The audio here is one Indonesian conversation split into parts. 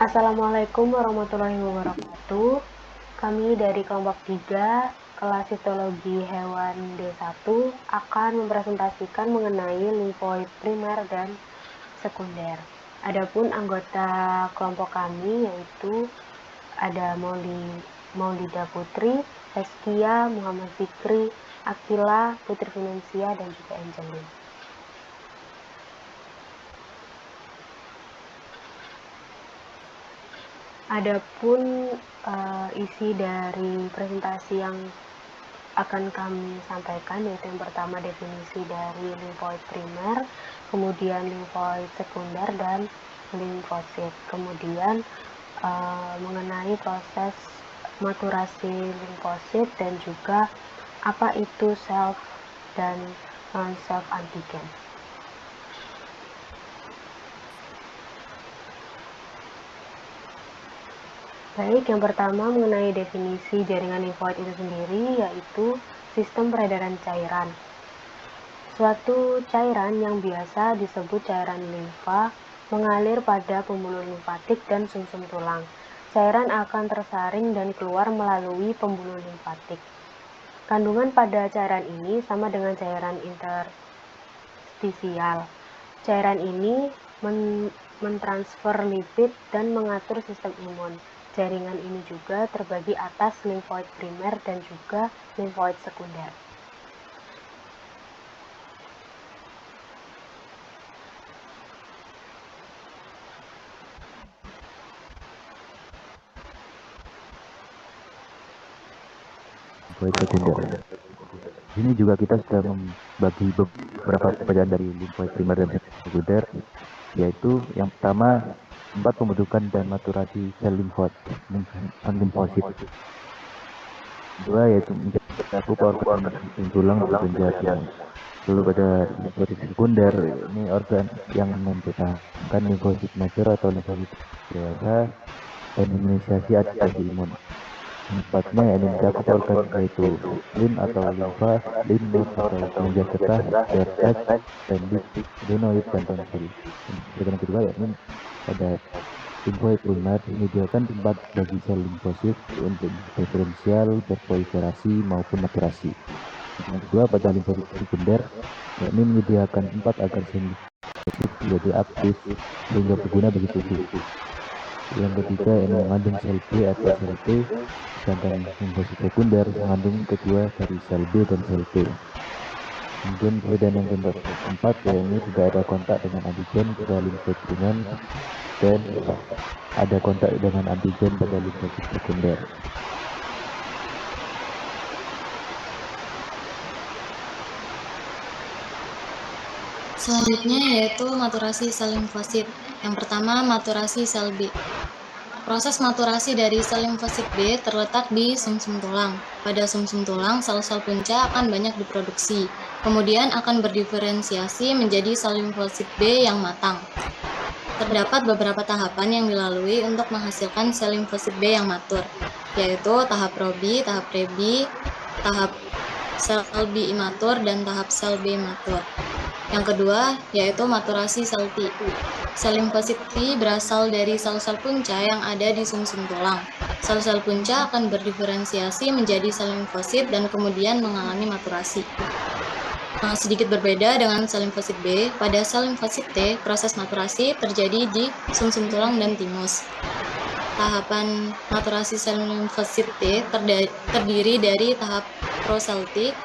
Assalamualaikum warahmatullahi wabarakatuh. Kami dari kelompok 3, kelas Histologi Hewan D1 akan mempresentasikan mengenai limfoid primer dan sekunder. Adapun anggota kelompok kami yaitu ada Maulida Putri, Heskia, Muhammad Fikri, Akila, Putri Finansia, dan juga Angelin. Adapun isi dari presentasi yang akan kami sampaikan yaitu yang pertama definisi dari limfoid primer, kemudian limfoid sekunder dan limfosit, kemudian mengenai proses maturasi limfosit dan juga apa itu self dan non-self antigen. Baik, yang pertama mengenai definisi jaringan limfoid itu sendiri, yaitu sistem peredaran cairan. Suatu cairan yang biasa disebut cairan limfa mengalir pada pembuluh limfatik dan sumsum tulang. Cairan akan tersaring dan keluar melalui pembuluh limfatik. Kandungan pada cairan ini sama dengan cairan interstisial. Cairan ini mentransfer lipid dan mengatur sistem imun. Jaringan ini juga terbagi atas limfoid primer dan juga limfoid sekunder. Limfoid sekunder. Di sini juga kita sudah membagi beberapa perbedaan dari limfoid primer dan sekunder, yaitu yang pertama tempat pembentukan dan maturasi sel limfosit. Kedua yaitu mencakup organ tulang maupun jantung. Lalu pada limfosit sekunder, ini organ yang mempertahankan limfosit major atau limfosit dewasa dan menginisiasi adaptasi imun. Empatnya yang mencakup organ yaitu lim atau limfa, lim node atau kelenjar getah, derdat, appendix, adenoid, dan tonsil. Yang kedua yakni pada limfoid primer menyediakan tempat bagi sel limfosit untuk diferensial, berproliferasi maupun maturasi. Yang kedua pada limfosit sekunder yakni menyediakan tempat agar sel limfosit menjadi aktif sehingga berguna bagi tubuh. Yang ketiga yang mengandung sel B atau sel T, sedangkan limfosit sekunder mengandung kedua dari sel B dan sel T. Kemudian perbedaan yang keempat yaitu tidak ada kontak dengan antigen pada limfoid primer dan ada kontak dengan antigen pada limfosit sekunder. Selanjutnya yaitu maturasi sel limfosit. Yang pertama, maturasi sel B. Proses maturasi dari sel limfosit B terletak di sumsum tulang. Pada sumsum tulang, sel-sel punca akan banyak diproduksi, kemudian akan berdiferensiasi menjadi sel limfosit B yang matang. Terdapat beberapa tahapan yang dilalui untuk menghasilkan sel limfosit B yang matur, yaitu tahap probi, tahap prebi, tahap sel B imatur, dan tahap sel B matur. Yang kedua, yaitu maturasi sel T. Sel limfosit T berasal dari sel-sel punca yang ada di sumsum tulang. Sel-sel punca akan berdiferensiasi menjadi sel limfosit dan kemudian mengalami maturasi. Sedikit berbeda dengan sel limfosit B, pada sel limfosit T, proses maturasi terjadi di sumsum tulang dan timus. Tahapan maturasi sel limfosit T terdiri dari tahap prosel T,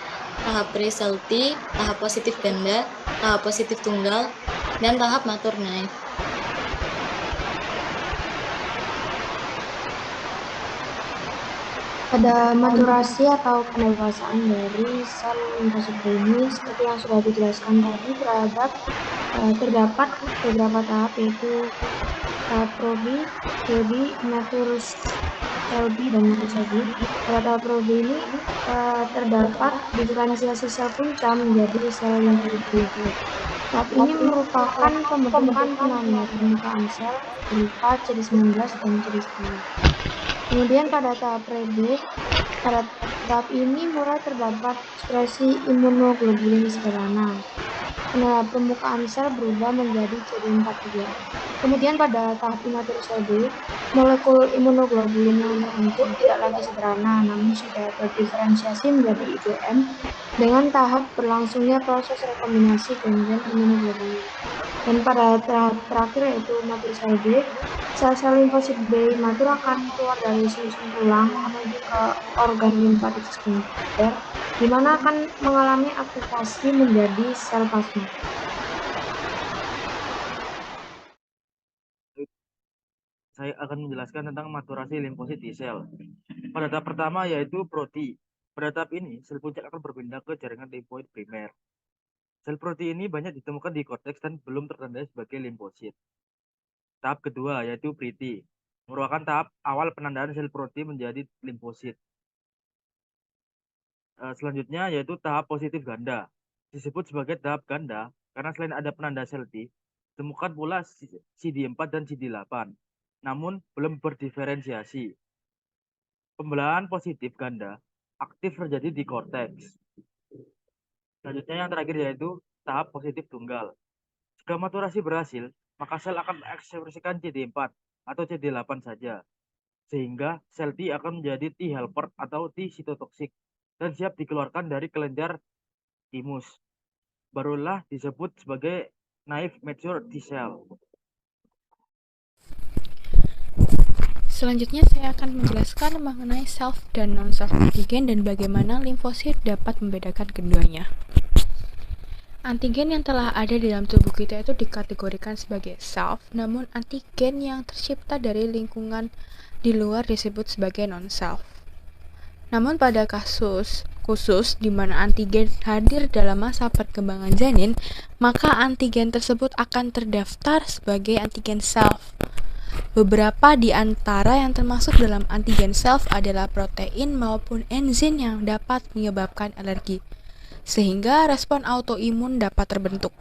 tahap pre-sel T, tahap positif ganda, tahap positif tunggal, dan tahap matur naif. Pada maturasi atau pendewasaan dari sel limfosit ini, seperti yang sudah dijelaskan tadi, terdapat beberapa tahap, yaitu tahap probi, matur sel B dan matur sel B. Pada tahap probi ini terdapat diferensiasi sel punca menjadi sel limfosit B. Tahap ini merupakan pembentukan penanda permukaan sel berupa CD19 dan CD10. Kemudian pada tahap prebi, pada tahap ini mulai terdapat ekspresi imunoglobulin sederhana. Penanda permukaan sel berubah menjadi CD4+. Kemudian pada tahap imatur sel B, molekul imunoglobulin yang terbentuk tidak lagi sederhana, namun sudah berdiferensiasi menjadi IgM dengan tahap berlangsungnya proses rekombinasi gen-gen imunoglobulin. Dan pada tahap terakhir yaitu imatur sel B, sel-sel limfosit B imatur akan keluar dari sumsum tulang menuju ke organ limfatik sekunder, di mana akan mengalami aktivasi menjadi sel plasma. Saya akan menjelaskan tentang maturasi limfosit T sel. Pada tahap pertama yaitu proti. Pada tahap ini, sel puncak akan berpindah ke jaringan limfoid primer. Sel proti ini banyak ditemukan di korteks dan belum tertandai sebagai limfosit. Tahap kedua yaitu preti, merupakan tahap awal penandaan sel proti menjadi limfosit. Selanjutnya yaitu tahap positif ganda. Disebut sebagai tahap ganda karena selain ada penanda sel T, ditemukan pula CD4 dan CD8. Namun belum berdiferensiasi. Pembelahan positif ganda aktif terjadi di korteks. Selanjutnya yang terakhir yaitu tahap positif tunggal. Jika maturasi berhasil, maka sel akan mengekspresikan CD4 atau CD8 saja. Sehingga sel T akan menjadi T helper atau T sitotoksik dan siap dikeluarkan dari kelenjar timus. Barulah disebut sebagai naive mature T cell. Selanjutnya saya akan menjelaskan mengenai self dan non-self antigen dan bagaimana limfosit dapat membedakan keduanya. Antigen yang telah ada di dalam tubuh kita itu dikategorikan sebagai self, namun antigen yang tercipta dari lingkungan di luar disebut sebagai non-self. Namun pada kasus khusus di mana antigen hadir dalam masa perkembangan janin, maka antigen tersebut akan terdaftar sebagai antigen self. Beberapa di antara yang termasuk dalam antigen self adalah protein maupun enzim yang dapat menyebabkan alergi, sehingga respon autoimun dapat terbentuk.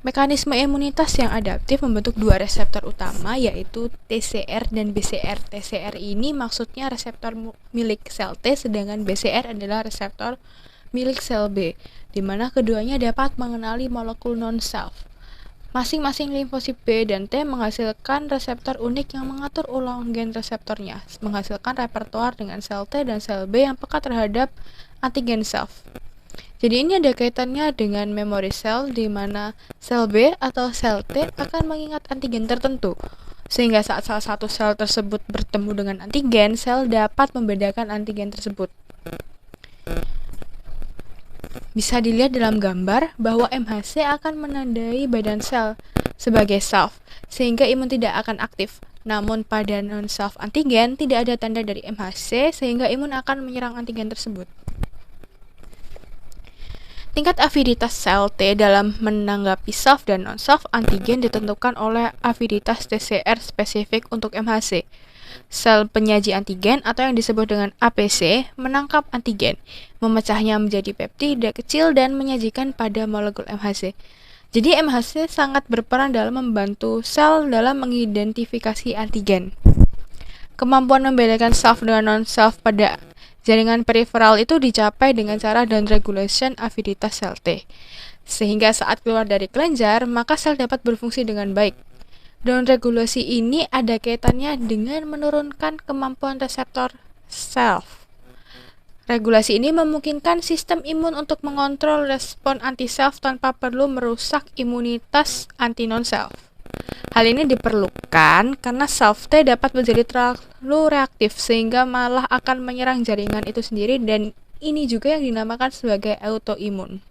Mekanisme imunitas yang adaptif membentuk dua reseptor utama, yaitu TCR dan BCR. TCR ini maksudnya reseptor milik sel T, sedangkan BCR adalah reseptor milik sel B, di mana keduanya dapat mengenali molekul non-self. Masing-masing limfosit B dan T menghasilkan reseptor unik yang mengatur ulang gen reseptornya, menghasilkan repertoar dengan sel T dan sel B yang peka terhadap antigen self. Jadi ini ada kaitannya dengan memori sel, di mana sel B atau sel T akan mengingat antigen tertentu, sehingga saat salah satu sel tersebut bertemu dengan antigen, sel dapat membedakan antigen tersebut. Bisa dilihat dalam gambar bahwa MHC akan menandai badan sel sebagai self, sehingga imun tidak akan aktif. Namun pada non-self antigen tidak ada tanda dari MHC, sehingga imun akan menyerang antigen tersebut. Tingkat aviditas sel T dalam menanggapi self dan non-self antigen ditentukan oleh aviditas TCR spesifik untuk MHC. Sel penyaji antigen atau yang disebut dengan APC menangkap antigen, memecahnya menjadi peptida kecil dan menyajikan pada molekul MHC. Jadi MHC sangat berperan dalam membantu sel dalam mengidentifikasi antigen. Kemampuan membedakan self dengan non-self pada jaringan periferal itu dicapai dengan cara downregulation aviditas sel T. Sehingga saat keluar dari kelenjar, maka sel dapat berfungsi dengan baik. Downregulasi ini ada kaitannya dengan menurunkan kemampuan reseptor self. Regulasi ini memungkinkan sistem imun untuk mengontrol respon anti-self tanpa perlu merusak imunitas anti-non-self. Hal ini diperlukan karena self T dapat menjadi terlalu reaktif sehingga malah akan menyerang jaringan itu sendiri, dan ini juga yang dinamakan sebagai autoimun.